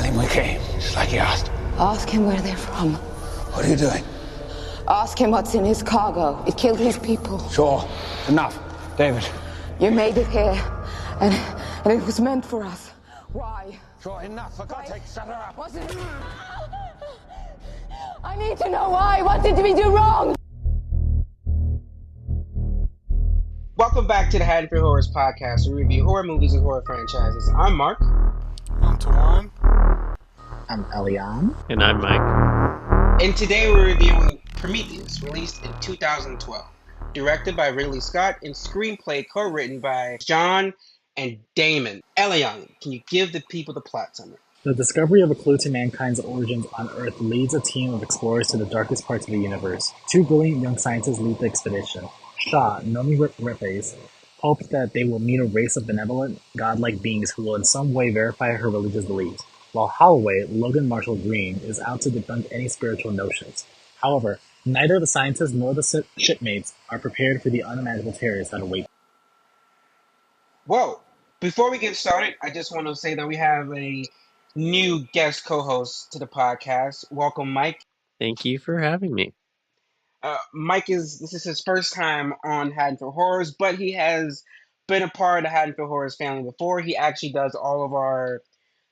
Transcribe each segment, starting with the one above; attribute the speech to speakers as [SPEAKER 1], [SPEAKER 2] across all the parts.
[SPEAKER 1] him we came, just like he asked.
[SPEAKER 2] Ask him where they're from.
[SPEAKER 1] What are you doing?
[SPEAKER 2] Ask him what's in his cargo. It killed his people.
[SPEAKER 1] Sure. Enough. David.
[SPEAKER 2] You made it here, and it was meant for us. Why?
[SPEAKER 1] Sure, enough. For God's sake, shut her up.
[SPEAKER 2] Was it... I need to know why. What did we do wrong?
[SPEAKER 3] Welcome back to the Haddonfield Horrors podcast, where we review horror movies and horror franchises. I'm Mark.
[SPEAKER 4] I'm Tawan.
[SPEAKER 5] I'm Elian.
[SPEAKER 6] And I'm Mike.
[SPEAKER 3] And today we're reviewing Prometheus, released in 2012. Directed by Ridley Scott and screenplay co-written by John and Damon. Elian, can you give the people the plot summary?
[SPEAKER 5] The discovery of a clue to mankind's origins on Earth leads a team of explorers to the darkest parts of the universe. Two brilliant young scientists lead the expedition. Shaw, Nomi Ripley's, hopes that they will meet a race of benevolent, godlike beings who will in some way verify her religious beliefs, while Holloway, Logan Marshall Green, is out to debunk any spiritual notions. However, neither the scientists nor the shipmates are prepared for the unimaginable terrors that await.
[SPEAKER 3] Whoa! Before we get started, I just want to say that we have a new guest co-host to the podcast. Welcome, Mike.
[SPEAKER 6] Thank you for having me.
[SPEAKER 3] Mike this is his first time on Haddonfield Horrors, but he has been a part of the Haddonfield Horrors family before. He actually does all of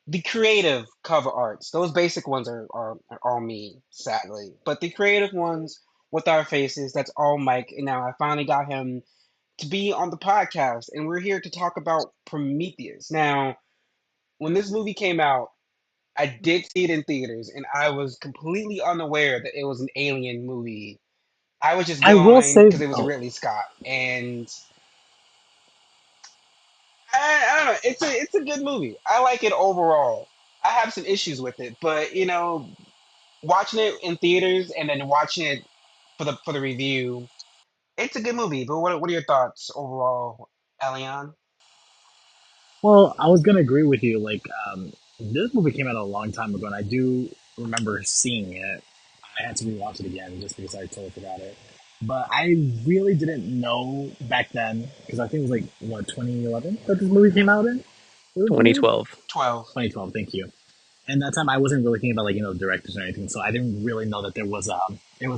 [SPEAKER 3] the creative cover arts. Those basic ones are all me, sadly. But the creative ones with our faces, that's all Mike. And now I finally got him to be on the podcast, and we're here to talk about Prometheus. Now, when this movie came out, I did see it in theaters, and I was completely unaware that it was an alien movie. I was just
[SPEAKER 5] I will
[SPEAKER 3] going
[SPEAKER 5] say,
[SPEAKER 3] because it was Ridley Scott, and I don't know. It's a good movie. I like it overall. I have some issues with it, but watching it in theaters and then watching it for the review, it's a good movie. But what are your thoughts overall, Elian?
[SPEAKER 5] well, I was going to agree with you. This movie came out a long time ago, and I do remember seeing it. I had to rewatch it again just because I totally forgot it. But I really didn't know back then, because I think it was 2011 that this movie came out in?
[SPEAKER 6] 2012.
[SPEAKER 3] 12.
[SPEAKER 5] 2012, thank you. And that time I wasn't really thinking about the directors or anything, so I didn't really know that it was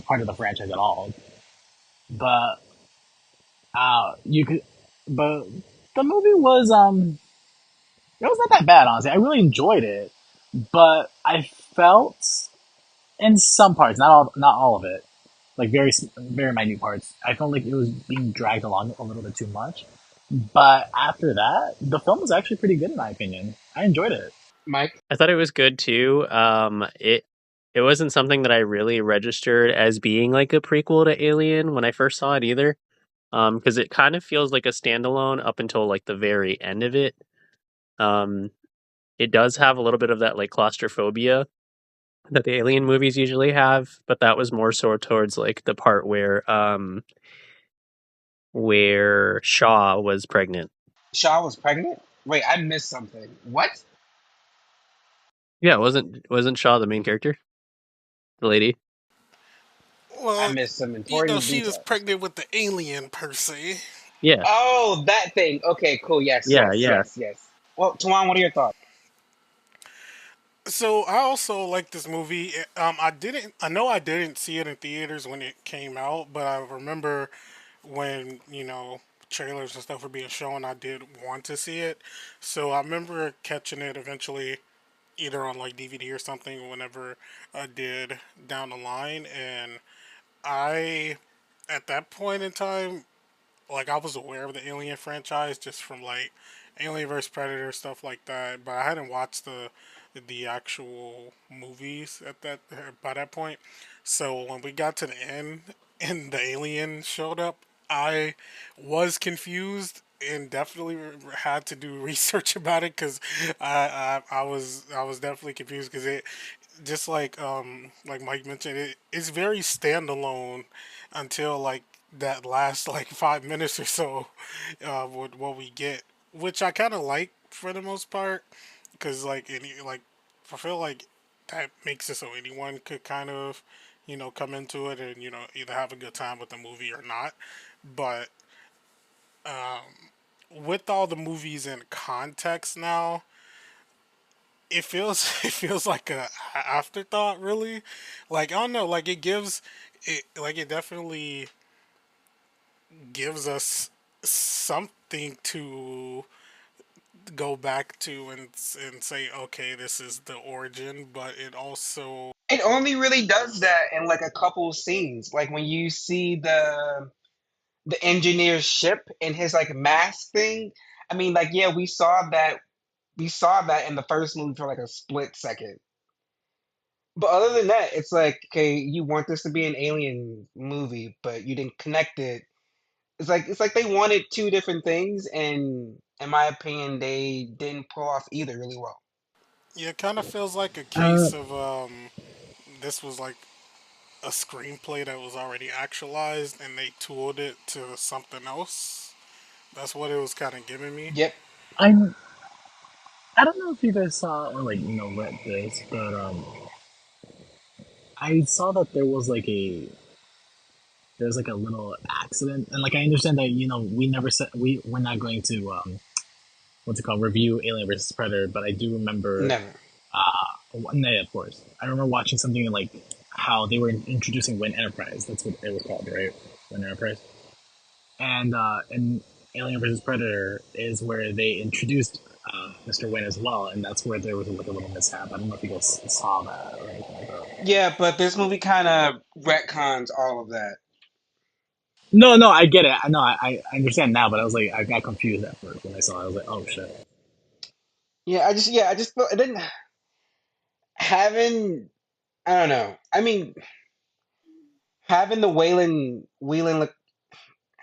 [SPEAKER 5] part of the franchise at all. But but the movie was it was not that bad, honestly. I really enjoyed it, but I felt in some parts, not all of it, like very very minute parts, I felt like it was being dragged along a little bit too much. But after that, the film was actually pretty good in my opinion. I enjoyed it.
[SPEAKER 3] Mike?
[SPEAKER 6] I thought it was good too. It wasn't something that I really registered as being like a prequel to Alien when I first saw it either. Because it kind of feels like a standalone up until like the very end of it. It does have a little bit of that like claustrophobia that the Alien movies usually have, but that was more so towards like the part where Shaw was pregnant.
[SPEAKER 3] Shaw was pregnant? Wait, I missed something. What?
[SPEAKER 6] Yeah, wasn't Shaw the main character? The lady?
[SPEAKER 4] Well,
[SPEAKER 3] I missed some important
[SPEAKER 4] she
[SPEAKER 3] details.
[SPEAKER 4] was pregnant with the alien per se.
[SPEAKER 6] Yeah.
[SPEAKER 3] Oh, that thing. Okay, cool. Yes. Well, Tawan, what are your thoughts?
[SPEAKER 4] So I also like this movie. I know I didn't see it in theaters when it came out, but I remember when trailers and stuff were being shown. I did want to see it, so I remember catching it eventually, either on like DVD or something. Whenever I did down the line, and I at that point in time, like I was aware of the Alien franchise just from like Alien vs Predator stuff like that, but I hadn't watched the actual movies at that by that point. So when we got to the end and the alien showed up, I was confused and definitely had to do research about it because I was definitely confused because it just like Mike mentioned, it's very standalone until like that last like 5 minutes or so with what we get, which I kind of like for the most part, because I feel like that makes it so anyone could kind of come into it and either have a good time with the movie or not. But with all the movies in context now, it feels it feels like a afterthought, really. Like I don't know, like it gives it like it definitely gives us something to go back to and say, okay, this is the origin, but it also
[SPEAKER 3] It only really does that in like a couple scenes, like when you see the engineer's ship and his like mask thing. I mean, like yeah, we saw that in the first movie for like a split second. But other than that, it's like, okay, you want this to be an alien movie, but you didn't connect it. It's like they wanted two different things, and in my opinion, they didn't pull off either really well.
[SPEAKER 4] yeah, it kind of feels like a
[SPEAKER 5] Uh,
[SPEAKER 4] case of this was like a screenplay that was already actualized and they tooled it to something else. That's what it was kind of giving me.
[SPEAKER 3] Yep.
[SPEAKER 5] I'm. I don't know if you guys saw or like read this, but I saw that there's like a little accident, and like I understand that we never said we're not going to what's it called, review Alien versus Predator, but I do remember
[SPEAKER 3] Never.
[SPEAKER 5] one day, of course, I remember watching something like how they were introducing Win Enterprise. That's what it was called, right? Win Enterprise, and Alien versus Predator is where they introduced Mr. Win as well, and that's where there was like a little mishap. I don't know if you guys saw that or anything like that.
[SPEAKER 3] Yeah, but this movie kind of retcons all of that.
[SPEAKER 5] No, no, I get it. I know, I understand now, but I was like, I got confused at first when I saw it. I was like, oh shit.
[SPEAKER 3] Yeah, I just felt it didn't having. I don't know. I mean, having the Wayland,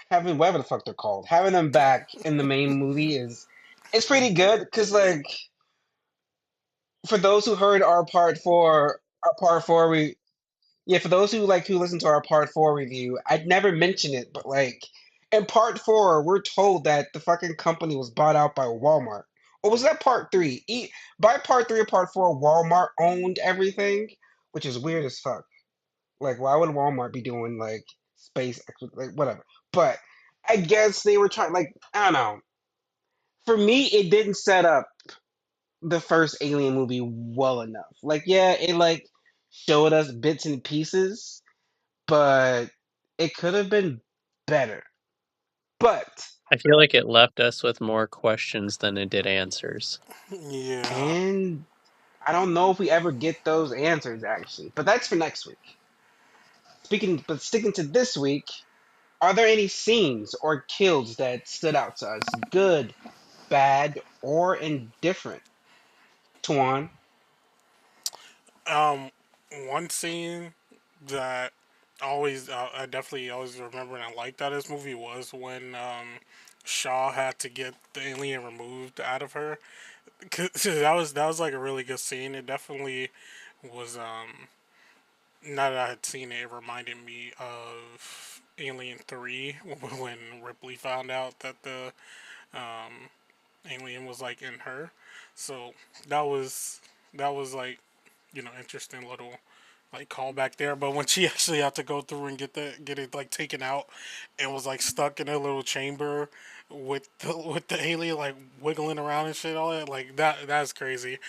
[SPEAKER 3] having whatever the fuck they're called, having them back in the main movie is it's pretty good because like for those who heard our part four yeah, for those who listen to our part four review, I'd never mention it, but like in part four, we're told that the fucking company was bought out by Walmart. Or was that part three? By part three or part four, Walmart owned everything, which is weird as fuck. Like, why would Walmart be doing like space, like whatever? But I guess they were trying, like, I don't know. For me, it didn't set up the first Alien movie well enough. Like, yeah, it like showed us bits and pieces, but it could have been better. But
[SPEAKER 6] I feel like it left us with more questions than it did answers.
[SPEAKER 4] Yeah.
[SPEAKER 3] and I don't know if we ever get those answers actually. But that's for next week. Sticking to this week, are there any scenes or kills that stood out to us? Good, bad, or indifferent? Tuan.
[SPEAKER 4] Um, one scene that I definitely always remember and I liked out of this movie was when Shaw had to get the alien removed out of her. 'Cause that was like a really good scene. It definitely was. Now that I had seen it, it reminded me of Alien 3 when Ripley found out that the alien was like in her. So that was that was like interesting little like callback there. But when she actually had to go through and get it like taken out and was like stuck in a little chamber with the alien like wiggling around and shit all that like that's crazy.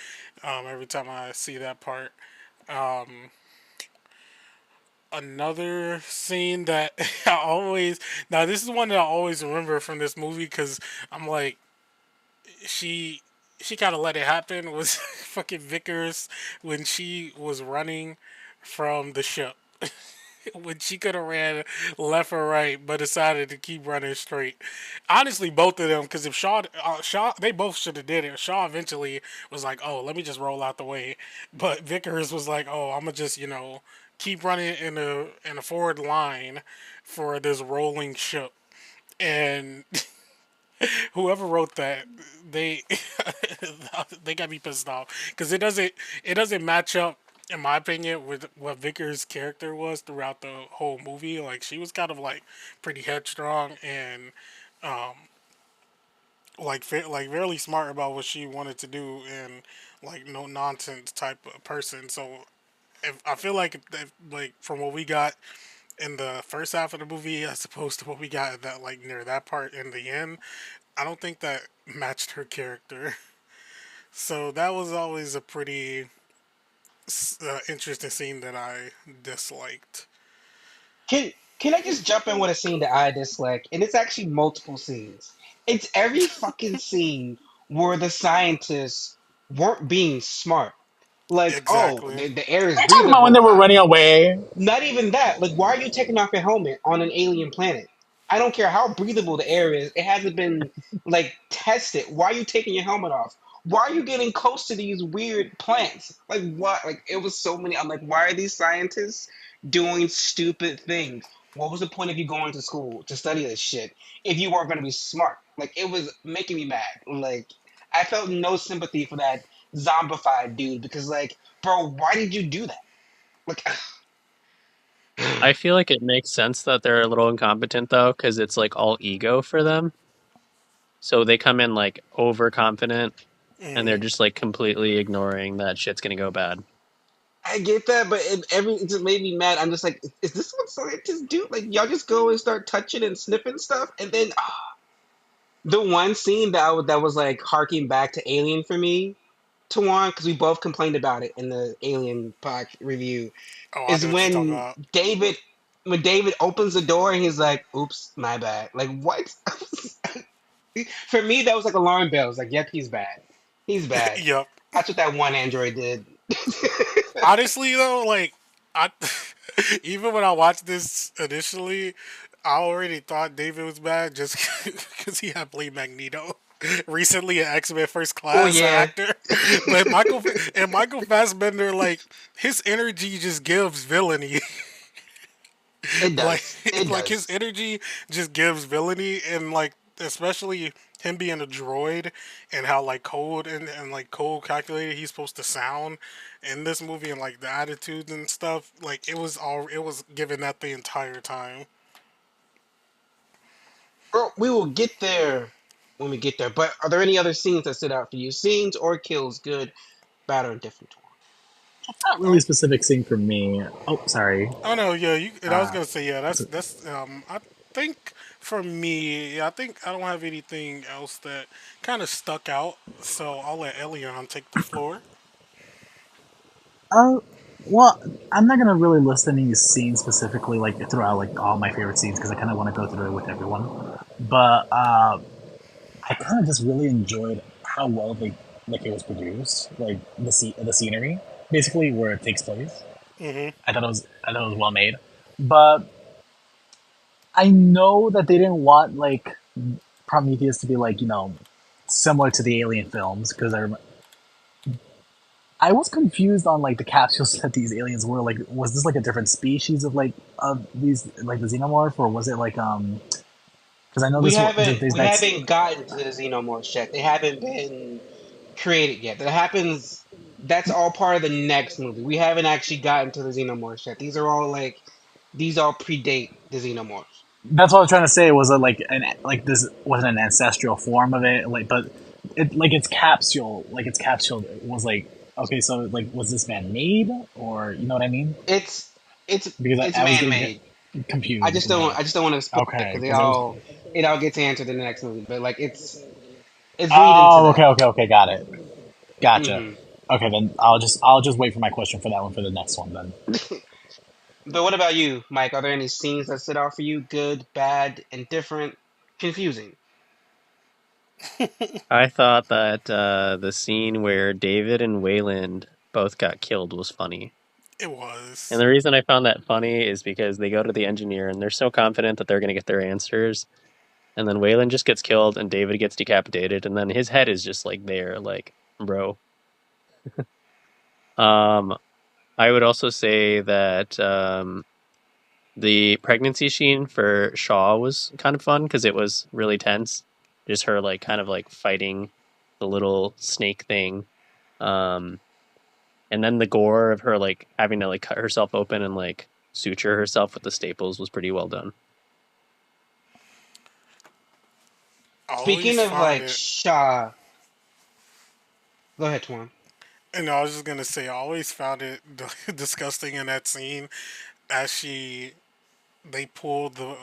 [SPEAKER 4] Every time I see that part. Another scene that I always now this is one that I always remember from this movie because I'm like she she kind of let it happen was fucking Vickers when she was running from the ship when she could have ran left or right but decided to keep running straight. Honestly, both of them because if Shaw they both should have did it. Shaw eventually was like, oh, let me just roll out the way, but Vickers was like, oh, I'm gonna just keep running in a forward line for this rolling ship. And whoever wrote that, they they got me pissed off because it doesn't match up in my opinion with what Vickers' character was throughout the whole movie. Like she was kind of like pretty headstrong and like really smart about what she wanted to do and like no nonsense type of person. So if I feel like like from what we got in the first half of the movie as opposed to what we got at that like near that part in the end, I don't think that matched her character. So that was always a pretty interesting scene that I disliked.
[SPEAKER 3] Can can I just jump in with a scene that I dislike? And it's actually multiple scenes. It's every fucking scene where the scientists weren't being smart. Like, oh,
[SPEAKER 4] Exactly.
[SPEAKER 3] the air is
[SPEAKER 5] Are you talking about when they
[SPEAKER 3] breathable.
[SPEAKER 5] were running away?
[SPEAKER 3] Not even that. Like, why are you taking off your helmet on an alien planet? I don't care how breathable the air is. It hasn't been like tested. Why are you taking your helmet off? Why are you getting close to these weird plants? Like what? Like it was so many. I'm like, why are these scientists doing stupid things? What was the point of you going to school to study this shit if you weren't going to be smart? Like it was making me mad. Like I felt no sympathy for that zombified dude because like, bro, why did you do that? Like
[SPEAKER 6] I feel like it makes sense that they're a little incompetent though, because it's like all ego for them. So they come in like overconfident, and they're just like completely ignoring that shit's gonna go bad.
[SPEAKER 3] I get that, but it just made me mad. I'm just like, is this what scientists do? Like, y'all just go and start touching and sniffing stuff, and then the one scene that was like harking back to Alien for me, Tawan, because we both complained about it in the Alien pod review,
[SPEAKER 4] Oh, I
[SPEAKER 3] is
[SPEAKER 4] know what you're talking about.
[SPEAKER 3] When David opens the door and he's like, "Oops, my bad." Like, what? For me, that was like alarm bells. Like, yep, he's bad. He's bad.
[SPEAKER 4] Yep.
[SPEAKER 3] That's what that one android did.
[SPEAKER 4] Honestly, though, like I, even when I watched this initially, I already thought David was bad just because he had played Magneto recently in X Men First
[SPEAKER 3] Oh
[SPEAKER 4] Class, an
[SPEAKER 3] yeah,
[SPEAKER 4] actor. But Michael Fassbender, like his energy just gives villainy.
[SPEAKER 3] it
[SPEAKER 4] like
[SPEAKER 3] does. It
[SPEAKER 4] like his
[SPEAKER 3] does.
[SPEAKER 4] energy just gives villainy, and like especially him being a droid and how like cold and like cold calculated he's supposed to sound in this movie, and like the attitudes and stuff, like it was given that the entire time.
[SPEAKER 3] Well, we will get there when we get there. But are there any other scenes that stood out for you? Scenes or kills, good, bad, or indifferent?
[SPEAKER 5] Not really
[SPEAKER 4] Oh,
[SPEAKER 5] specific scene for me. Oh, sorry.
[SPEAKER 4] oh no, yeah, you. And I was
[SPEAKER 5] Uh,
[SPEAKER 4] gonna say, yeah,
[SPEAKER 5] so,
[SPEAKER 4] that's. I think for me, yeah, I think I don't have anything else that kind of stuck out. So I'll let Elion take the floor.
[SPEAKER 5] uh, well, I'm not gonna really list any scenes specifically, like throughout like all my favorite scenes, because I kind of want to go through it with everyone. But I kind of just really enjoyed how well they like it was produced, like the scenery, basically where it takes place.
[SPEAKER 4] Hmm.
[SPEAKER 5] I thought it was well made, but I know that they didn't want like Prometheus to be like similar to the Alien films because I was confused on like the capsules that these aliens were like. Was this like a different species of like of these like the xenomorph, or was it like because I know there's
[SPEAKER 3] We
[SPEAKER 5] that
[SPEAKER 3] haven't gotten to the xenomorphs yet. They haven't been created yet. That happens. That's all part of the next movie. We haven't actually gotten to the xenomorphs yet. These all predate the xenomorphs.
[SPEAKER 5] that's what I was trying to say. Was it like this was an ancestral form of it, like but it like its capsule was like okay, so like was this man made, or you know what I mean?
[SPEAKER 3] It's it's
[SPEAKER 5] Because
[SPEAKER 3] it's
[SPEAKER 5] I was
[SPEAKER 3] man
[SPEAKER 5] getting
[SPEAKER 3] made.
[SPEAKER 5] confused. Yeah.
[SPEAKER 3] I just don't want to spoil it
[SPEAKER 5] Okay.
[SPEAKER 3] because
[SPEAKER 5] Because I was.
[SPEAKER 3] it all gets answered in the next movie. But like it's leading to
[SPEAKER 5] Oh,
[SPEAKER 3] that.
[SPEAKER 5] okay. Got it. Gotcha.
[SPEAKER 3] Hmm.
[SPEAKER 5] Okay, then I'll just wait for my question for that one for the next one then.
[SPEAKER 3] But what about you, Mike? Are there any scenes that stood out for you? Good, bad, indifferent, confusing?
[SPEAKER 6] I thought that the scene where David and Wayland both got killed was funny.
[SPEAKER 4] It
[SPEAKER 6] And
[SPEAKER 4] was.
[SPEAKER 6] the reason I found that funny is because they go to the engineer and they're so confident that they're going to get their answers. And then Wayland just gets killed and David gets decapitated. And then his head is just like there, like, bro. Um, I would also say that the pregnancy scene for Shaw was kind of fun because it was really tense. Just her, like, kind of like fighting the little snake thing. Um, and then the gore of her, like, having to, like, cut herself open and, like, suture herself with the staples was pretty well done.
[SPEAKER 4] I always
[SPEAKER 3] Speaking of
[SPEAKER 4] found
[SPEAKER 3] like
[SPEAKER 4] it.
[SPEAKER 3] Shaw, go ahead, Twan.
[SPEAKER 4] And I was just gonna say, I always found it disgusting in that scene as they pulled the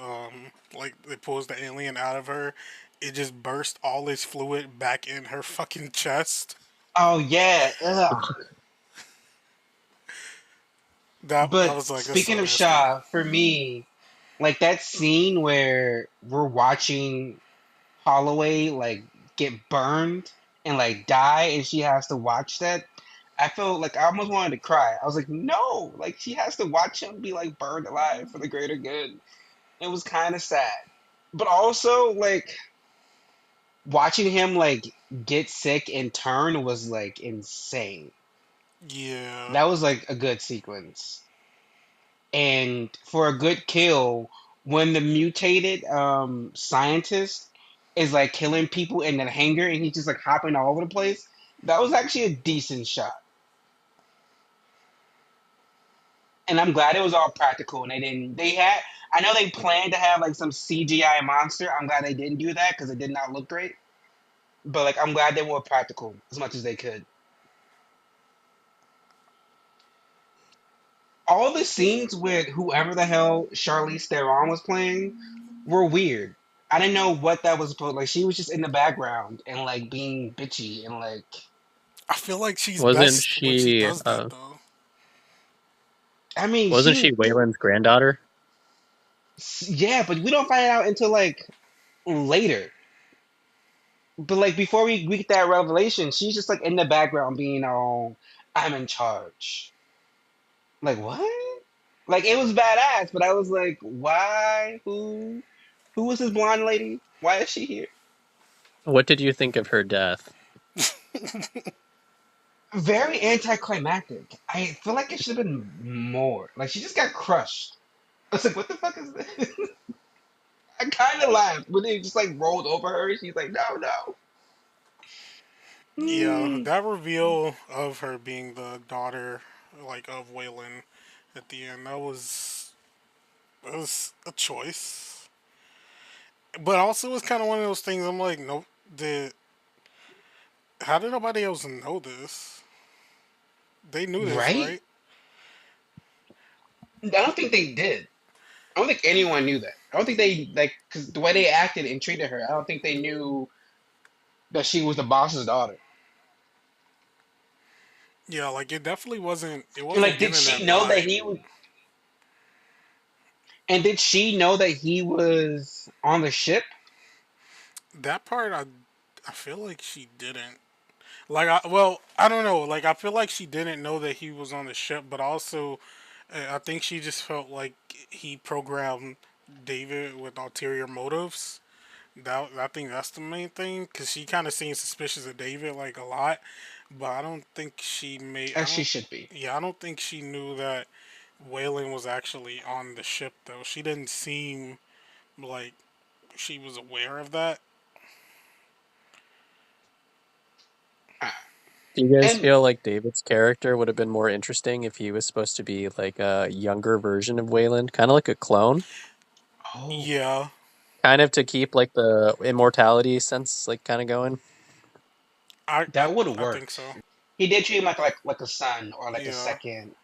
[SPEAKER 4] like they pulls the alien out of her. It just burst all this fluid back in her fucking chest.
[SPEAKER 3] Oh yeah, ugh.
[SPEAKER 4] That
[SPEAKER 3] But
[SPEAKER 4] was like that's
[SPEAKER 3] speaking
[SPEAKER 4] so
[SPEAKER 3] of
[SPEAKER 4] nasty.
[SPEAKER 3] Shaw, for me, like that scene where we're watching Holloway like get burned and like die, and she has to watch that. I felt like I almost wanted to cry. I was like, no, like she has to watch him be like burned alive for the greater good. It was kind of sad, but also like watching him like get sick and turn was like insane.
[SPEAKER 4] Yeah,
[SPEAKER 3] That was like a good sequence. And for a good kill, when the mutated scientist is like killing people in the hangar and he's just like hopping all over the place, that was actually a decent shot. And I'm glad it was all practical and they didn't. They had. I know they planned to have like some CGI monster. I'm glad they didn't do that because it did not look great. But like, I'm glad they were practical as much as they could. All the scenes with whoever the hell Charlize Theron was playing were weird. I didn't know what that was supposed like. She was just in the background and like being bitchy and like.
[SPEAKER 4] I feel like she's
[SPEAKER 6] Wasn't
[SPEAKER 4] best when she
[SPEAKER 6] she
[SPEAKER 4] does that though.
[SPEAKER 3] I mean,
[SPEAKER 6] wasn't she Wayland's granddaughter?
[SPEAKER 3] yeah, but we don't find out until like later. But like before we get that revelation, she's just like in the background being all, "I'm in charge." Like what? Like it was badass, but I was like, why? Who was this blonde lady? Why is she here?
[SPEAKER 6] What did you think of her death?
[SPEAKER 3] Very anticlimactic. I feel like it should have been more. Like she just got crushed. I was like, what the fuck is this? I kind of laughed when they just like rolled over her. She's like, no, no.
[SPEAKER 4] Yeah,
[SPEAKER 3] Hmm.
[SPEAKER 4] that reveal of her being the daughter, like of Waylon, at the end, that was a choice. But also, it was kind of one of those things. I'm like, no, did how did nobody else know this? They knew this,
[SPEAKER 3] Right?
[SPEAKER 4] right?
[SPEAKER 3] I don't think they did. I don't think anyone knew that. I don't think they like because the way they acted and treated her. I don't think they knew that she was the boss's daughter.
[SPEAKER 4] Yeah, like it definitely wasn't. It
[SPEAKER 3] And
[SPEAKER 4] wasn't
[SPEAKER 3] like, did
[SPEAKER 4] giving
[SPEAKER 3] she
[SPEAKER 4] that
[SPEAKER 3] know that
[SPEAKER 4] vibe.
[SPEAKER 3] he was? And did she know that he was on the ship?
[SPEAKER 4] That part, I feel like she didn't. Like, I don't know. Like, I feel like she didn't know that he was on the ship, but also, I think she just felt like he programmed David with ulterior motives. I think that's the main thing, because she kind of seems suspicious of David like a lot, but I don't think she made. I
[SPEAKER 3] As she
[SPEAKER 4] don't.
[SPEAKER 3] should be.
[SPEAKER 4] Yeah, I don't think she knew that Waylon was actually on the ship though. She didn't seem like she was aware of that.
[SPEAKER 3] Ah.
[SPEAKER 6] Do you guys
[SPEAKER 3] And
[SPEAKER 6] feel like David's character would have been more interesting if he was supposed to be like a younger version of Wayland, kind of like a clone,
[SPEAKER 3] oh,
[SPEAKER 4] Yeah,
[SPEAKER 6] kind of to keep like the immortality sense like kind of going?
[SPEAKER 4] I I,
[SPEAKER 3] that would have
[SPEAKER 4] I think
[SPEAKER 3] worked.
[SPEAKER 4] so.
[SPEAKER 3] He did treat him like a son or like a
[SPEAKER 4] Yeah.
[SPEAKER 3] second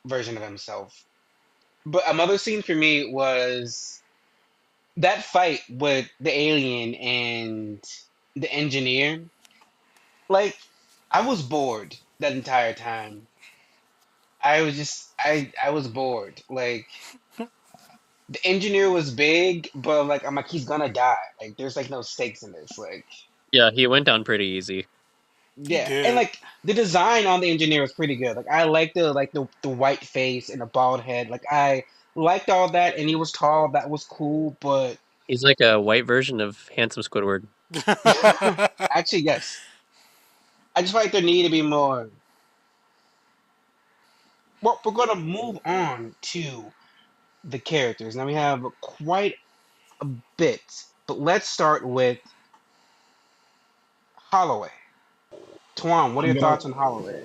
[SPEAKER 3] version of himself. But another scene for me was that fight with the alien and the engineer. Like, I was bored that entire time. I was bored. Like the engineer was big, but like I'm like he's gonna die. Like there's like no stakes in this. Like
[SPEAKER 6] Yeah, he went down pretty easy.
[SPEAKER 4] He
[SPEAKER 3] yeah, and
[SPEAKER 4] did.
[SPEAKER 3] like the design on the engineer was pretty good. Like I like the white face and the bald head. Like I liked all that, and he was tall. That was cool, but
[SPEAKER 6] He's like a white version of handsome Squidward.
[SPEAKER 3] actually yes, I just feel like there need to be more. Well, we're gonna move on to the characters. Now we have quite a bit, but let's start with Holloway. Tuan, what are
[SPEAKER 5] I'm
[SPEAKER 3] your
[SPEAKER 5] gonna
[SPEAKER 3] thoughts on Holloway?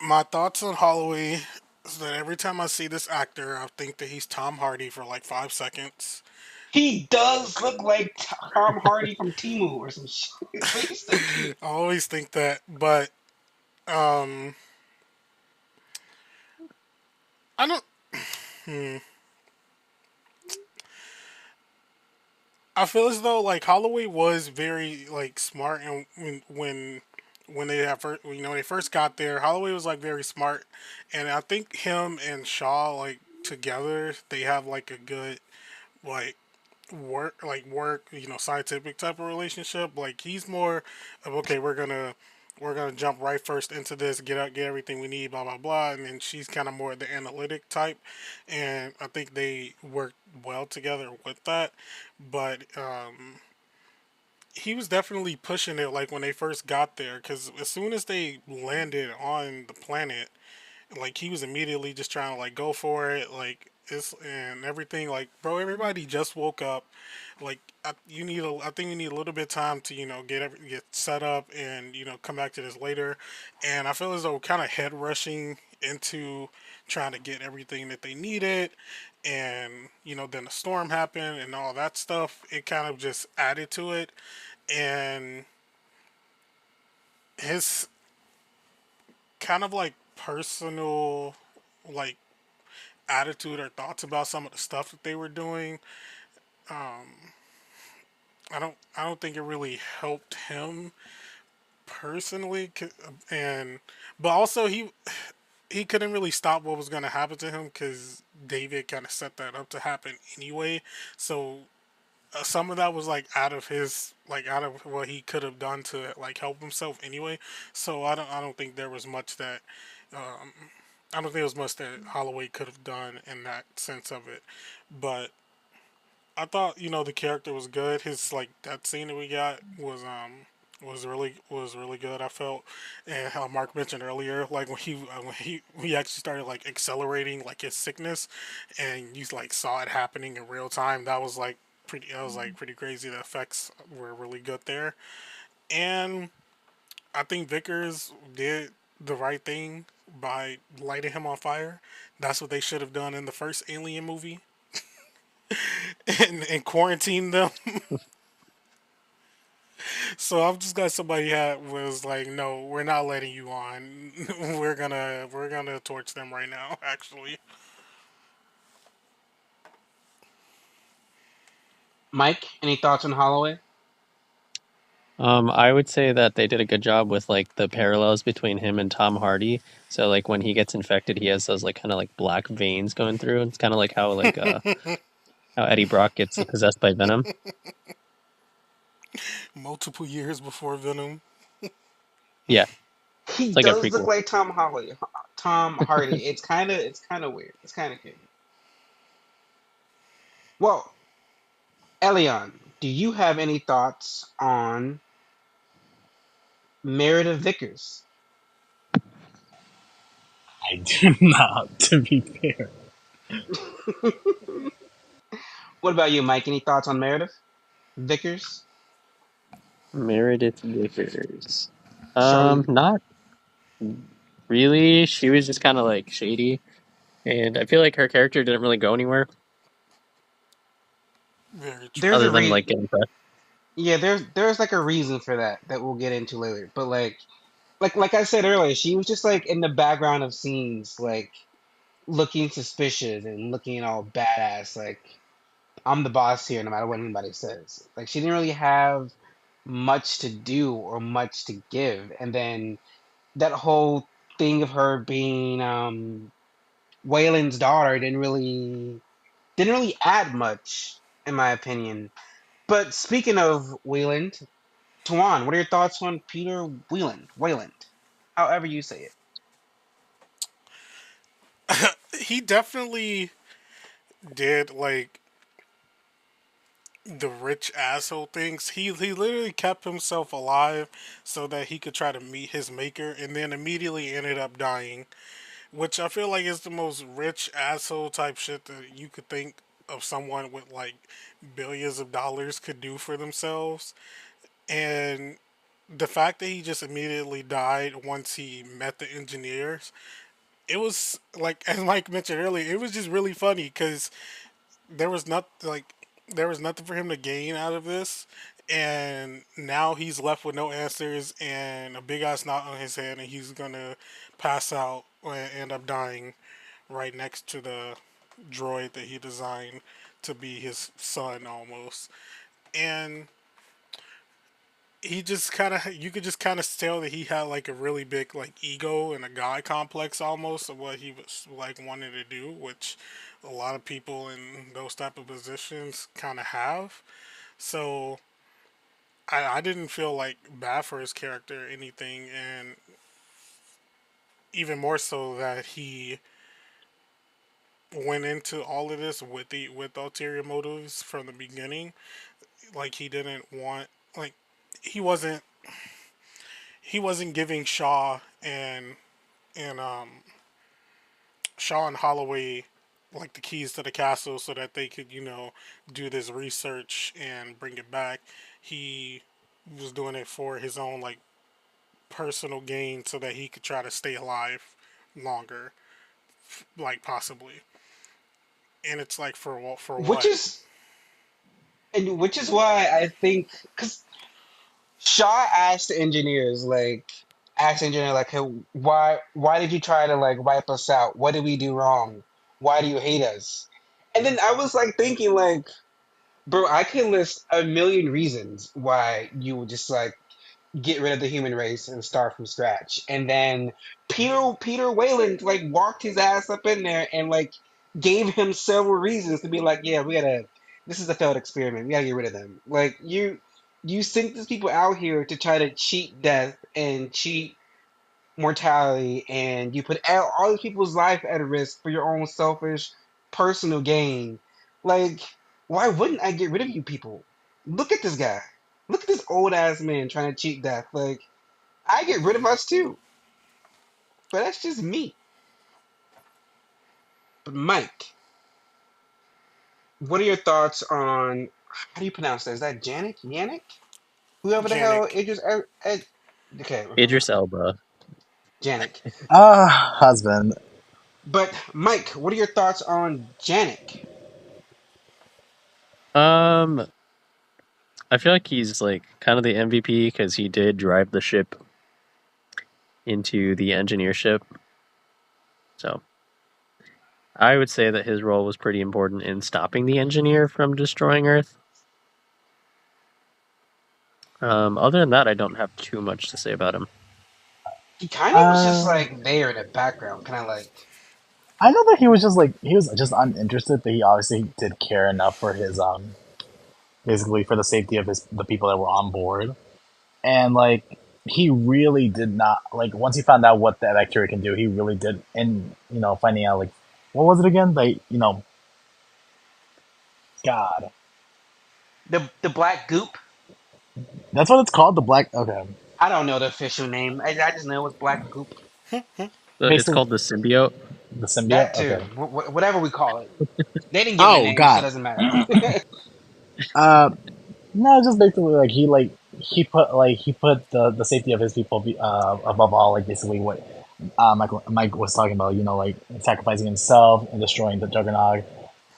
[SPEAKER 4] My thoughts on Holloway is that every time I see this actor, I think that he's Tom Hardy for like 5 seconds.
[SPEAKER 3] He does look like Tom Hardy from Timu or some shit. What are you thinking?
[SPEAKER 4] I always think that, but um, I don't. Hmm, I feel as though like Holloway was very like smart, and when they have first, when they first got there, Holloway was like very smart, and I think him and Shaw like together they have like a good like work scientific type of relationship. Like he's more of okay, we're gonna jump right first into this, get everything we need, blah blah blah, and then she's kind of more the analytic type, and I think they work well together with that. But he was definitely pushing it like when they first got there, because as soon as they landed on the planet, like he was immediately just trying to like go for it, like it's and everything. Like, bro, everybody just woke up. Like, I think you need a little bit of time to get set up and come back to this later. And I feel as though kind of head rushing into trying to get everything that they needed, and then the storm happened and all that stuff. It kind of just added to it, and his kind of like personal like attitude or thoughts about some of the stuff that they were doing. I don't think it really helped him personally, and but also he couldn't really stop what was going to happen to him because David kind of set that up to happen anyway. So some of that was like out of what he could have done to like help himself anyway. So I don't think there was much that um, I don't think there was much that Holloway could have done in that sense of it. But I thought the character was good. His like that scene that we got was really good. I felt, and how Mark mentioned earlier, like when he actually started like accelerating like his sickness, and you like saw it happening in real time. That was like pretty crazy. The effects were really good there, and I think Vickers did the right thing by lighting him on fire. That's what they should have done in the first Alien movie, and quarantine them. So I'm just glad somebody had was like, no, we're not letting you on. we're gonna torch them right now. Actually,
[SPEAKER 3] Mike, any thoughts on Holloway?
[SPEAKER 6] I would say that they did a good job with like the parallels between him and Tom Hardy. So like when he gets infected, he has those like kind of like black veins going through. It's kind of like how Eddie Brock gets possessed by Venom.
[SPEAKER 4] multiple years before Venom.
[SPEAKER 6] Yeah,
[SPEAKER 3] He
[SPEAKER 6] it's like a
[SPEAKER 3] does look
[SPEAKER 6] prequel.
[SPEAKER 3] like Tom Hardy. It's kind of weird. It's kind of cute. Well, Elion, do you have any thoughts on Meredith Vickers?
[SPEAKER 5] I do not, to be fair.
[SPEAKER 3] What about you, Mike? Any thoughts on Meredith Vickers?
[SPEAKER 6] Meredith Vickers.
[SPEAKER 3] Charlie.
[SPEAKER 6] Not really. She was just kind of like shady, and I feel like her character didn't really go anywhere
[SPEAKER 4] Very
[SPEAKER 3] There's
[SPEAKER 4] true.
[SPEAKER 3] a
[SPEAKER 6] other than
[SPEAKER 3] reason.
[SPEAKER 6] like getting pressed.
[SPEAKER 3] Yeah, there's like a reason for that we'll get into later. But like I said earlier, she was just like in the background of scenes, like looking suspicious and looking all badass. Like I'm the boss here, no matter what anybody says. Like she didn't really have much to do or much to give. And then that whole thing of her being Waylon's daughter didn't really add much, in my opinion. But speaking of Wayland, Tuan, what are your thoughts on Peter Wayland, however you say it.
[SPEAKER 4] He definitely did like the rich asshole things. He literally kept himself alive so that he could try to meet his maker, and then immediately ended up dying, which I feel like is the most rich asshole type shit that you could think of someone with like billions of dollars could do for themselves. And the fact that he just immediately died once he met the engineers, it was like, as Mike mentioned earlier, it was just really funny because there was not like there was nothing for him to gain out of this, and now he's left with no answers and a big ass knot on his head, and he's gonna pass out and end up dying right next to the droid that he designed to be his son almost. and he just kind of you could just kind of tell that he had like a really big like ego and a god complex almost of what he was like wanting to do, which a lot of people in those type of positions kind of have. So I didn't feel like bad for his character or anything, and even more so that he went into all of this with ulterior motives from the beginning. Like he didn't want like he wasn't he wasn't giving and Shaw and Holloway like the keys to the castle so that they could, do this research and bring it back. He was doing it for his own like personal gain so that he could try to stay alive longer, like possibly. And it's like for
[SPEAKER 3] which
[SPEAKER 4] what?
[SPEAKER 3] is which is why I think because Shaw asked the engineer like, hey, why did you try to like wipe us out? What did we do wrong? Why do you hate us? And then I was like thinking like, bro, I can list a million reasons why you would just like get rid of the human race and start from scratch. And then Peter Wayland like walked his ass up in there and like gave him several reasons to be like, yeah, we gotta. This is a failed experiment. We gotta get rid of them. Like you sent these people out here to try to cheat death and cheat mortality, and you put all these people's life at risk for your own selfish personal gain. Like, why wouldn't I get rid of you people? Look at this guy. Look at this old ass man trying to cheat death. Like, I get rid of us too. But that's just me. But Mike, what are your thoughts on how do you pronounce that? Is that Janik? Yannick? Whoever the hell
[SPEAKER 4] Janik.
[SPEAKER 3] Idris okay,
[SPEAKER 6] Idris Elba.
[SPEAKER 3] Janik.
[SPEAKER 5] Husband.
[SPEAKER 3] But Mike, what are your thoughts on Janik?
[SPEAKER 6] Um, I feel like he's like kind of the MVP because he did drive the ship into the engineer ship. So I would say that his role was pretty important in stopping the engineer from destroying Earth. Other than that, I don't have too much to say about him.
[SPEAKER 3] He kind of was just
[SPEAKER 5] Uh,
[SPEAKER 3] like there in the background, kind of like
[SPEAKER 5] I know that he was just uninterested, but he obviously did care enough for his basically for the safety of the people that were on board, and like he really did not like once he found out what that bacteria can do, he really did, and finding out like what was it again? Like God,
[SPEAKER 3] the black goop.
[SPEAKER 5] that's what it's called. The black. Okay,
[SPEAKER 3] I don't know the official name. I just know it was black goop.
[SPEAKER 6] It's
[SPEAKER 5] basically
[SPEAKER 6] called the symbiote.
[SPEAKER 5] the symbiote.
[SPEAKER 3] That
[SPEAKER 5] Okay.
[SPEAKER 3] too, whatever we call it. They didn't give it a
[SPEAKER 5] Oh
[SPEAKER 3] name, so it
[SPEAKER 5] God.
[SPEAKER 3] doesn't matter.
[SPEAKER 5] Uh, no, just basically he put the safety of his people above all. Like basically what Mike was talking about. Like sacrificing himself and destroying the juggernaut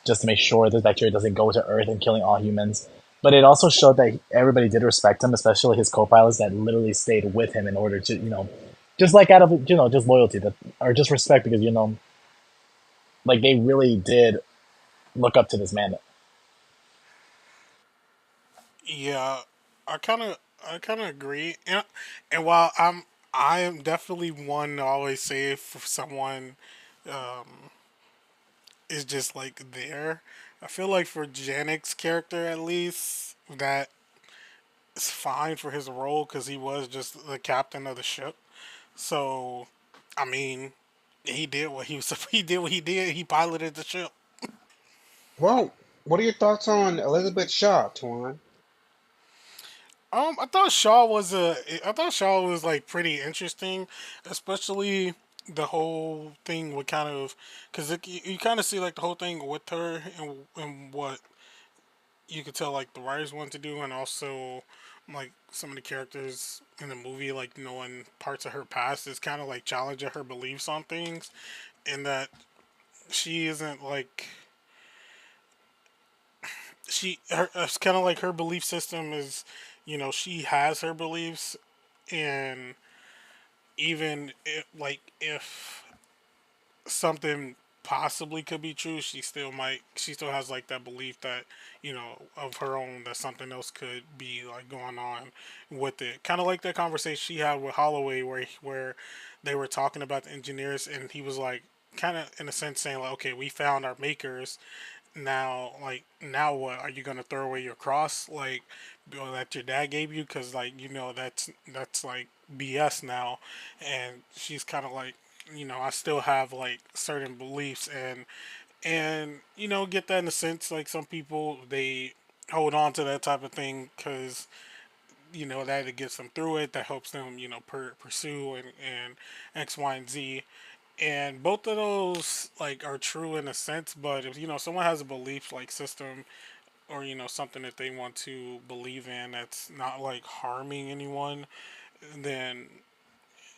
[SPEAKER 5] just to make sure this bacteria doesn't go to Earth and killing all humans. But it also showed that everybody did respect him, especially his co-pilots that literally stayed with him in order to, just like out of just loyalty that or just respect because like they really did look up to this man.
[SPEAKER 4] Yeah, I kind of agree, and while I am definitely one to always say if someone is just like there, I feel like for Janik's character at least that is fine for his role because he was just the captain of the ship. So, I mean, he did what he was. He did what he did. He piloted the ship.
[SPEAKER 3] Well, what are your thoughts on Elizabeth Shaw, Tuan?
[SPEAKER 4] I thought Shaw was like pretty interesting, especially the whole thing with kind of because you kind of see like the whole thing with her and what you could tell like the writers want to do, and also like some of the characters in the movie like knowing parts of her past is kind of like challenging her beliefs on things, and that she isn't like it's kind of like her belief system is, she has her beliefs, and even if, like if something possibly could be true, she still has like that belief that, of her own, that something else could be like going on with it. Kind of like that conversation she had with Holloway where they were talking about the engineers, and he was like, kind of in a sense saying like, okay, we found our makers. Now, like, now what? Are you gonna throw away your cross, like, that your dad gave you? Because, like, that's like BS now. And she's kind of like, I still have like certain beliefs, and get that in a sense. Like, some people, they hold on to that type of thing because that it gets them through it, that helps them pursue and X, Y, and Z. And both of those like are true in a sense, but if someone has a belief like system, or something that they want to believe in that's not like harming anyone, then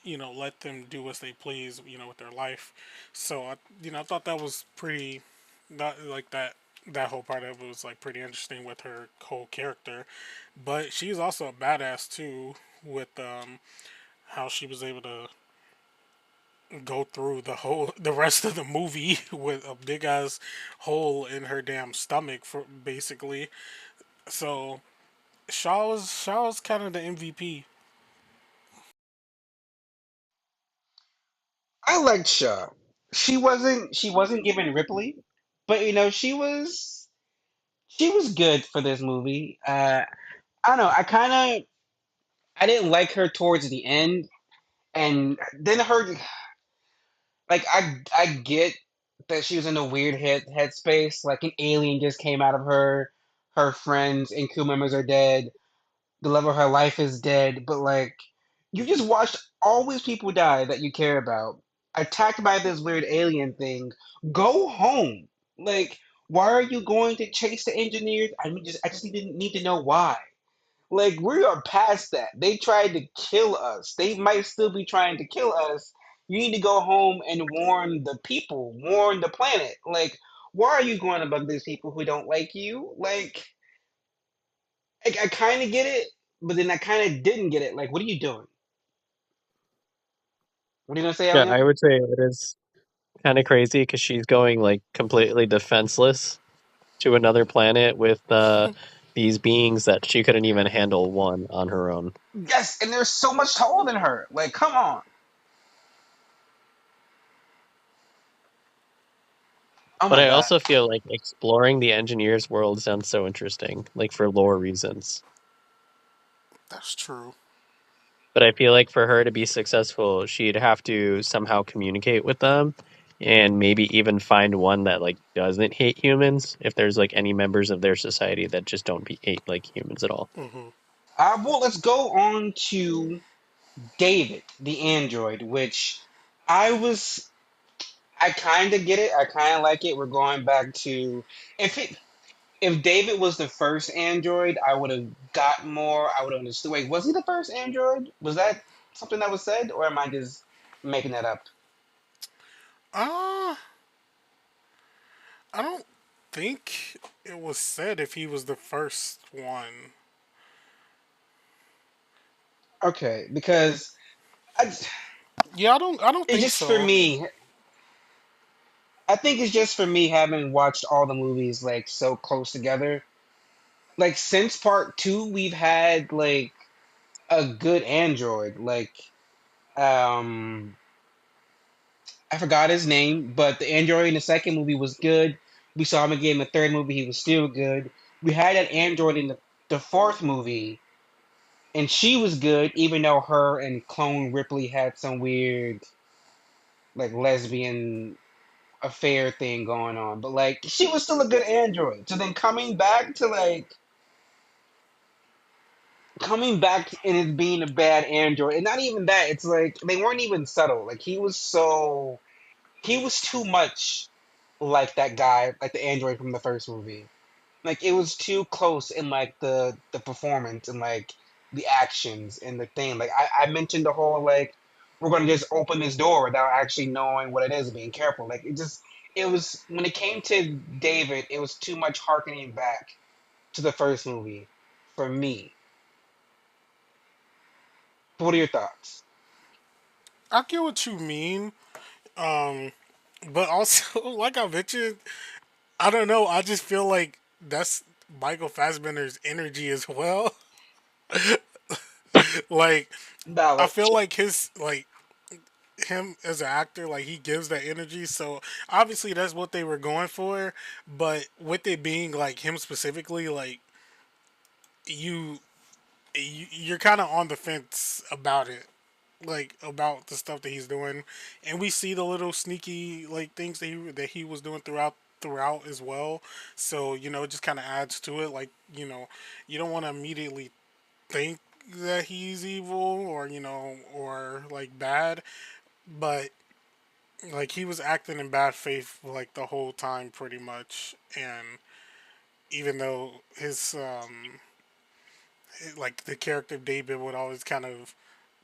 [SPEAKER 4] let them do as they please, with their life. So I thought that was pretty, that like that whole part of it was like pretty interesting with her whole character. But she's also a badass too, with how she was able to go through the rest of the movie with a big ass hole in her damn stomach, for basically. So Shaw was kind of the MVP.
[SPEAKER 3] I liked Shaw. She wasn't given Ripley, but she was good for this movie. I don't know. I didn't like her towards the end, and then her, like, I get that she was in a weird headspace. Like, an alien just came out of her. Her friends and crew members are dead. The love of her life is dead. But, like, you just watched all these people die that you care about, attacked by this weird alien thing. Go home. Like, why are you going to chase the engineers? I just need to know why. Like, we are past that. They tried to kill us. They might still be trying to kill us. You need to go home and warn the people, warn the planet. Like, why are you going about these people who don't like you? Like, I kind of get it, but then I kind of didn't get it. Like, what are you doing? What are you gonna say,
[SPEAKER 6] Yeah, I
[SPEAKER 3] Elliot?
[SPEAKER 6] would say it is kind of crazy because she's going like completely defenseless to another planet with these beings that she couldn't even handle one on her own.
[SPEAKER 3] Yes, and there's so much taller than her. Like, come on. Oh
[SPEAKER 6] But
[SPEAKER 3] my
[SPEAKER 6] I
[SPEAKER 3] god.
[SPEAKER 6] also feel like exploring the engineers world sounds so interesting, like for lore reasons.
[SPEAKER 4] That's true.
[SPEAKER 6] But I feel like for her to be successful, she'd have to somehow communicate with them and maybe even find one that like doesn't hate humans if there's like any members of their society that just don't hate like humans at all.
[SPEAKER 4] Hmm.
[SPEAKER 3] Well, let's go on to David, the android, which I was I kind of get it. I kind of like it. We're going back to if it if David was the first android, I would have got more. I would have understood. Wait, was he the first android? Was that something that was said, or am I just making that up?
[SPEAKER 4] Uh, I don't think it was said if he was the first one.
[SPEAKER 3] Okay, because I,
[SPEAKER 4] Yeah, I don't
[SPEAKER 3] it's
[SPEAKER 4] think
[SPEAKER 3] just for
[SPEAKER 4] so.
[SPEAKER 3] me. I think it's just for me having watched all the movies like so close together. Like, since part two, we've had like a good android. Like, um I forgot his name, but the android in the second movie was good. We saw him again in the third movie; he was still good. We had that android in the fourth movie, and she was good, even though her and Clone Ripley had some weird, like, lesbian affair thing going on. But, like, she was still a good android. So then coming back and it being a bad android, and not even that. It's like they weren't even subtle. Like, he was too much like that guy, like the android from the first movie. Like, it was too close in like the performance and like the actions and the thing. Like, I mentioned the whole, like, we're gonna just open this door without actually knowing what it is and being careful. Like, it was when it came to David, it was too much harkening back to the first movie for me. What are your thoughts?
[SPEAKER 4] I get what you mean. Um, But also, like I mentioned, I don't know. I just feel like that's Michael Fassbender's energy as well. Like, I
[SPEAKER 3] Valid.
[SPEAKER 4] feel like his like him as an actor, like he gives that energy. So obviously that's what they were going for. But with it being like him specifically, like you, you're kind of on the fence about it, like about the stuff that he's doing, and we see the little sneaky like things that he was doing throughout as well. So it just kind of adds to it. Like you don't want to immediately think that he's evil or like bad, but like he was acting in bad faith like the whole time pretty much. And even though his like the character of David would always kind of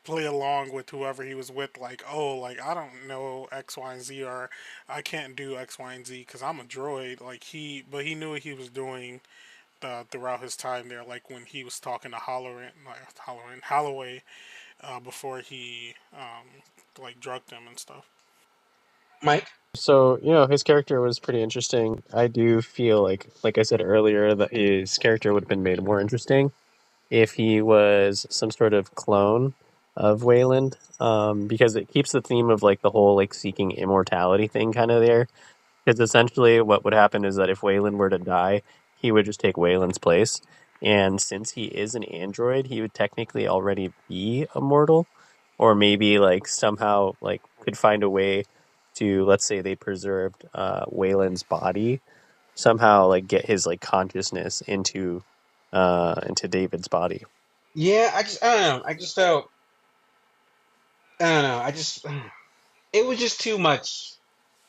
[SPEAKER 4] play along with whoever he was with, like, oh, like I don't know X, Y, and Z, or I can't do X, Y, and Z because I'm a droid. Like but he knew what he was doing throughout his time there. Like when he was talking to Holloway before he like drugged him and stuff.
[SPEAKER 3] Mike?
[SPEAKER 6] So, his character was pretty interesting. I do feel like I said earlier, that his character would have been made more interesting if he was some sort of clone of Wayland, because it keeps the theme of like the whole like seeking immortality thing kind of there. Because essentially, what would happen is that if Wayland were to die, he would just take Wayland's place. And since he is an android, he would technically already be immortal, or maybe like somehow like could find a way to, let's say they preserved Wayland's body, somehow like get his like consciousness into David's body.
[SPEAKER 3] Yeah, I don't know. I just felt I don't know. It was just too much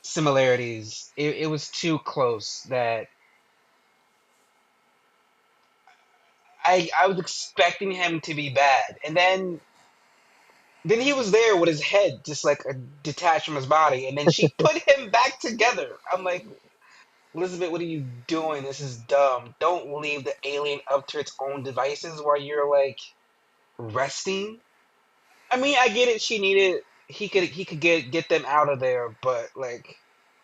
[SPEAKER 3] similarities. It was too close that I was expecting him to be bad, and then he was there with his head just like detached from his body, and then she put him back together. I'm like, Elizabeth, what are you doing? This is dumb. Don't leave the alien up to its own devices while you're like resting. I mean, I get it. She needed he could get them out of there, but like,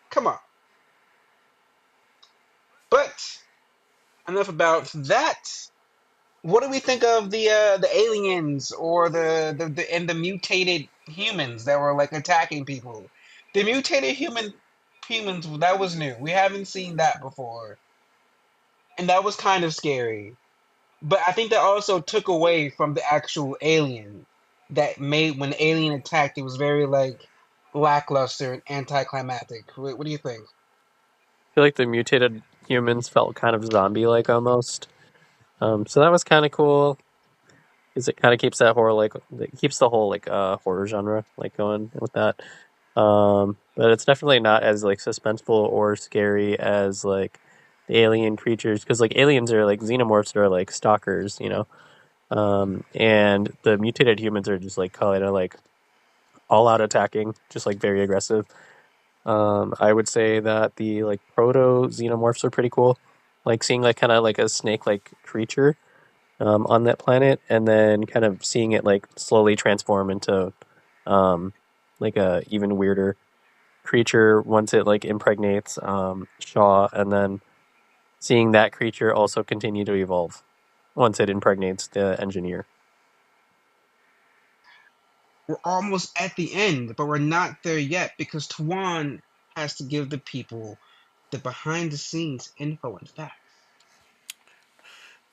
[SPEAKER 3] come on. But enough about that. What do we think of the aliens or the mutated humans that were like attacking people? The mutated humans that was new. We haven't seen that before, and that was kind of scary. But I think that also took away from the actual alien that made when the alien attacked. It was very like lackluster and anticlimactic. What do you think?
[SPEAKER 6] I feel like the mutated humans felt kind of zombie-like almost. So that was kind of cool because it kind of keeps that horror like it keeps the whole like horror genre like going with that. But it's definitely not as like suspenseful or scary as like the alien creatures, because like aliens are like xenomorphs are like stalkers, and the mutated humans are just like kind of like all out attacking, just like very aggressive. I would say that the like proto xenomorphs are pretty cool, like seeing like kind of like a snake like creature on that planet, and then kind of seeing it like slowly transform into um, like a even weirder creature once it like impregnates Shaw, and then seeing that creature also continue to evolve once it impregnates the engineer.
[SPEAKER 3] We're almost at the end, but we're not there yet because Tuan has to give the people the behind the scenes info and facts.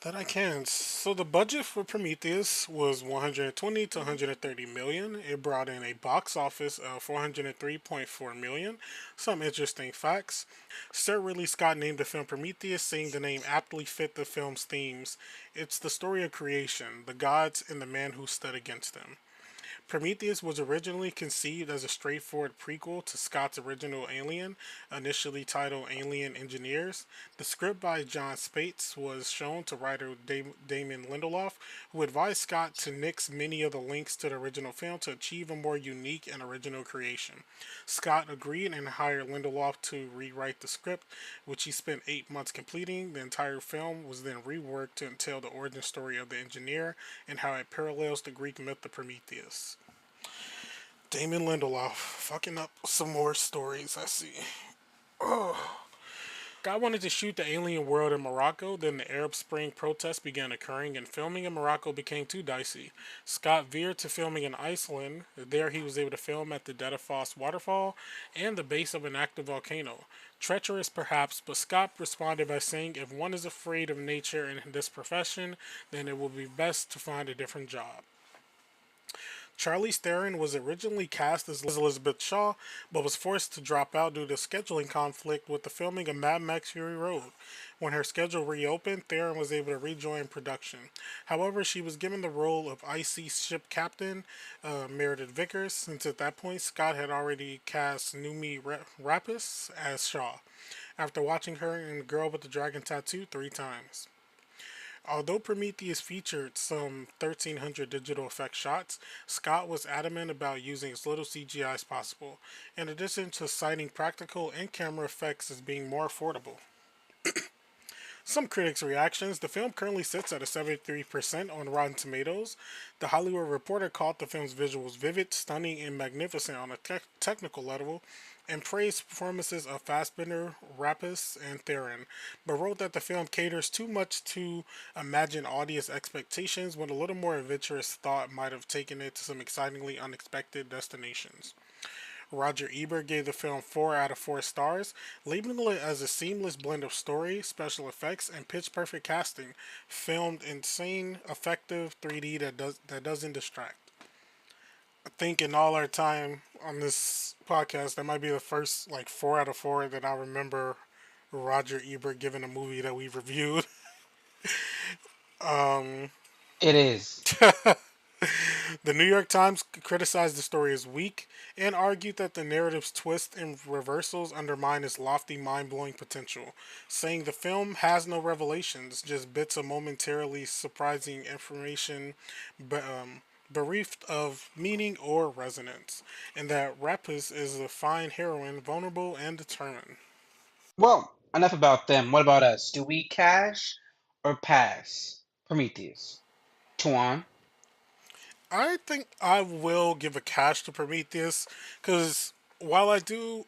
[SPEAKER 4] That I can. So the budget for Prometheus was 120 to 130 million. It brought in a box office of 403.4 million. Some interesting facts. Sir Ridley Scott named the film Prometheus, saying the name aptly fit the film's themes. It's the story of creation, the gods, and the man who stood against them. Prometheus was originally conceived as a straightforward prequel to Scott's original Alien, initially titled Alien Engineers. The script by John Spates was shown to writer Damon Lindelof, who advised Scott to nix many of the links to the original film to achieve a more unique and original creation. Scott agreed and hired Lindelof to rewrite the script, which he spent 8 months completing. The entire film was then reworked to tell the origin story of the engineer and how it parallels the Greek myth of Prometheus. Damon Lindelof fucking up some more stories. I see. Scott wanted to shoot the alien world in Morocco, then the Arab Spring protests began occurring, and filming in Morocco became too dicey. Scott veered to filming in Iceland. There, he was able to film at the Dettifoss waterfall and the base of an active volcano. Treacherous, perhaps, but Scott responded by saying, "If one is afraid of nature in this profession, then it will be best to find a different job." Charlize Theron was originally cast as Elizabeth Shaw, but was forced to drop out due to scheduling conflict with the filming of Mad Max Fury Road. When her schedule reopened, Theron was able to rejoin production. However, she was given the role of icy ship captain Meredith Vickers, since at that point Scott had already cast Numi Rapis as Shaw, after watching her in Girl with the Dragon Tattoo 3 times. Although Prometheus featured some 1300 digital effect shots, Scott was adamant about using as little CGI as possible, in addition to citing practical and camera effects as being more affordable. Some critics' reactions: the film currently sits at a 73% on Rotten Tomatoes. The Hollywood Reporter called the film's visuals vivid, stunning, and magnificent on a technical level, and praised performances of Fassbender, Rapis, and Theron, but wrote that the film caters too much to imagined audience expectations when a little more adventurous thought might have taken it to some excitingly unexpected destinations. Roger Ebert gave the film 4 out of 4 stars, labeling it as a seamless blend of story, special effects, and pitch perfect casting, filmed insane, effective 3D that doesn't distract. I think in all our time on this podcast, that might be the first like 4 out of 4 that I remember Roger Ebert giving a movie that we reviewed.
[SPEAKER 3] It is.
[SPEAKER 4] The New York Times criticized the story as weak and argued that the narrative's twists and reversals undermine its lofty, mind blowing potential, saying the film has no revelations, just bits of momentarily surprising information bereft of meaning or resonance, and that Rapus is a fine heroine, vulnerable and determined.
[SPEAKER 3] Well, enough about them. What about us? Do we cash or pass Prometheus? Tuan?
[SPEAKER 4] I think I will give a cash to Prometheus because while I do,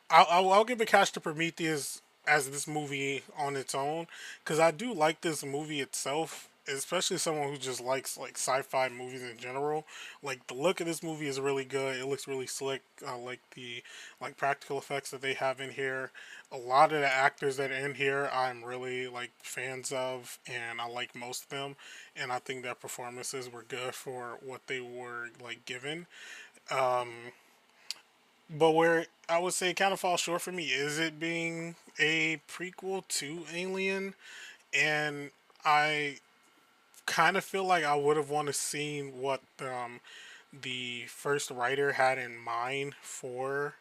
[SPEAKER 4] I'll give a cash to Prometheus as this movie on its own because I do like this movie itself, especially someone who just likes like sci-fi movies in general. Like the look of this movie is really good. It looks really slick. I like the like practical effects that they have in here. A lot of the actors that are in here, I'm really like fans of, and I like most of them. And I think their performances were good for what they were like given. But where I would say it kind of falls short for me is it being a prequel to Alien, and I kind of feel like I would have wanted to see what the first writer had in mind for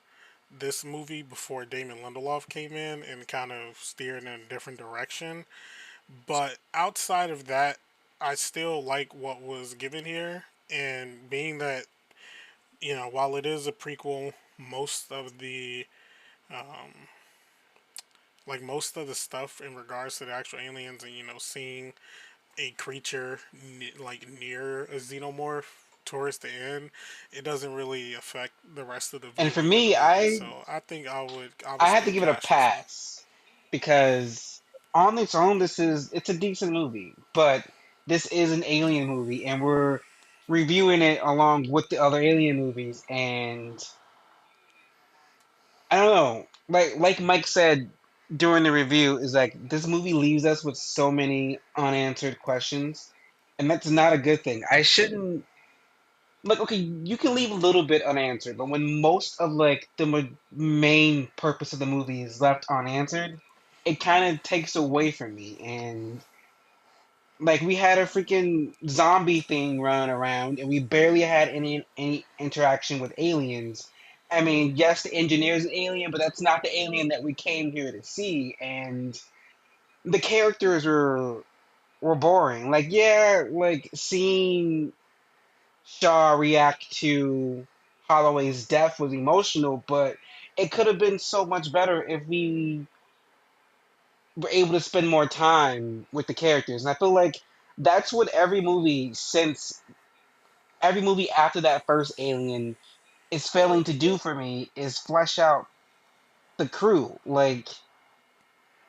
[SPEAKER 4] this movie before Damon Lindelof came in and kind of steered in a different direction. But outside of that, I still like what was given here, and being that while it is a prequel, most of the most of the stuff in regards to the actual aliens and seeing a creature near a xenomorph towards the end, it doesn't really affect the rest of the
[SPEAKER 3] And for
[SPEAKER 4] viewing of the
[SPEAKER 3] me,
[SPEAKER 4] movie.
[SPEAKER 3] I
[SPEAKER 4] So I think I would
[SPEAKER 3] I had
[SPEAKER 4] obviously
[SPEAKER 3] to give it a
[SPEAKER 4] cash this one.
[SPEAKER 3] pass because on its own, it's a decent movie, but this is an Alien movie, and we're reviewing it along with the other Alien movies, and I don't know, like Mike said during the review, is like this movie leaves us with so many unanswered questions, and that's not a good thing. I shouldn't like okay, you can leave a little bit unanswered, but when most of like the main purpose of the movie is left unanswered, it kind of takes away from me. And like we had a freaking zombie thing running around, and we barely had any interaction with aliens. I mean, yes, the engineer's an alien, but that's not the alien that we came here to see. And the characters were boring. Like yeah, like seeing Shaw react to Holloway's death was emotional, but it could have been so much better if we were able to spend more time with the characters. And I feel like that's what every movie since every movie after that first Alien is failing to do for me is flesh out the crew. Like,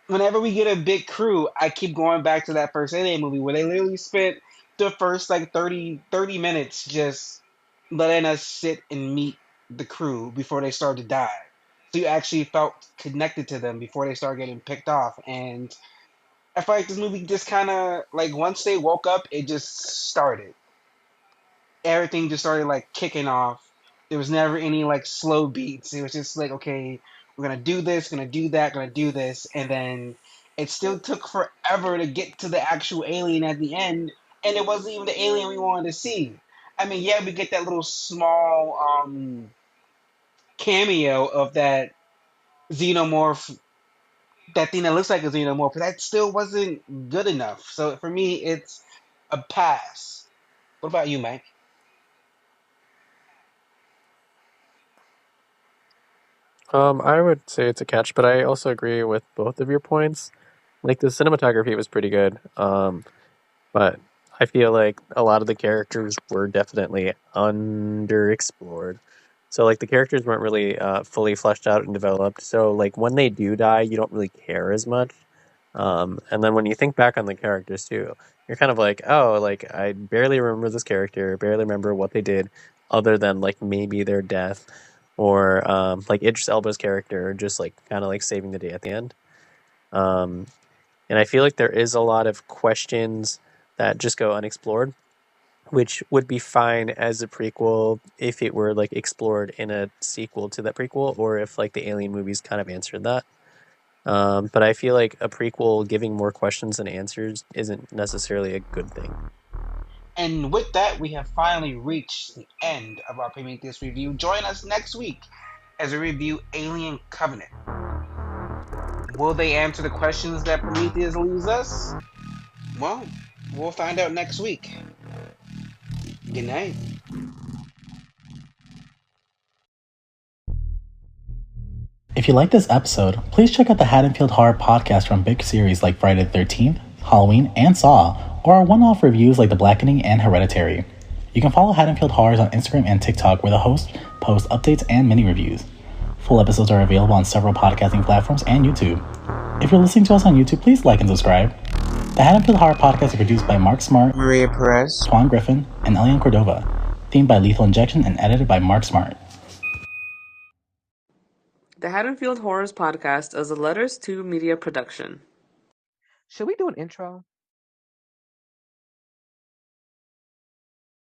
[SPEAKER 3] whenever we get a big crew, I keep going back to that first Alien movie where they literally spent the first like 30 minutes just letting us sit and meet the crew before they started to die. So you actually felt connected to them before they started getting picked off. And I feel like this movie just kind of, like, once they woke up, it just started. Everything just started like kicking off. There was never any like slow beats. It was just like, okay, we're gonna do this, gonna do that, gonna do this, and then it still took forever to get to the actual alien at the end, and it wasn't even the alien we wanted to see. I mean, yeah, we get that little small cameo of that xenomorph, that thing that looks like a xenomorph, but that still wasn't good enough. So for me, it's a pass. What about you, Mike?
[SPEAKER 6] I would say it's a catch, but I also agree with both of your points. Like the cinematography was pretty good, but I feel like a lot of the characters were definitely underexplored. So like the characters weren't really fully fleshed out and developed. So like when they do die, you don't really care as much. And then when you think back on the characters too, you're kind of like, oh, like I barely remember this character, barely remember what they did, other than like maybe their death, or like Idris Elba's character just like kind of like saving the day at the end. Um, and I feel like there is a lot of questions that just go unexplored, which would be fine as a prequel if it were like explored in a sequel to that prequel, or if like the Alien movies kind of answered that. But I feel like a prequel giving more questions than answers isn't necessarily a good thing.
[SPEAKER 3] And with that, we have finally reached the end of our Prometheus review. Join us next week as we review Alien Covenant. Will they answer the questions that Prometheus leaves us? Well, we'll find out next week. Good night.
[SPEAKER 5] If you like this episode, please check out the Haddonfield Horror podcast from big series like Friday the 13th, Halloween, and Saw, or our one-off reviews like The Blackening and Hereditary. You can follow Haddonfield Horrors on Instagram and TikTok, where the hosts post updates and mini-reviews. Full episodes are available on several podcasting platforms and YouTube. If you're listening to us on YouTube, please like and subscribe. The Haddonfield Horror podcast is produced by Mark Smart,
[SPEAKER 3] Maria Perez,
[SPEAKER 5] Twan Griffin, and Elian Cordova. Themed by Lethal Injection and edited by Mark Smart.
[SPEAKER 7] The Haddonfield Horrors podcast is a Letters to Media production.
[SPEAKER 2] Should we do an intro?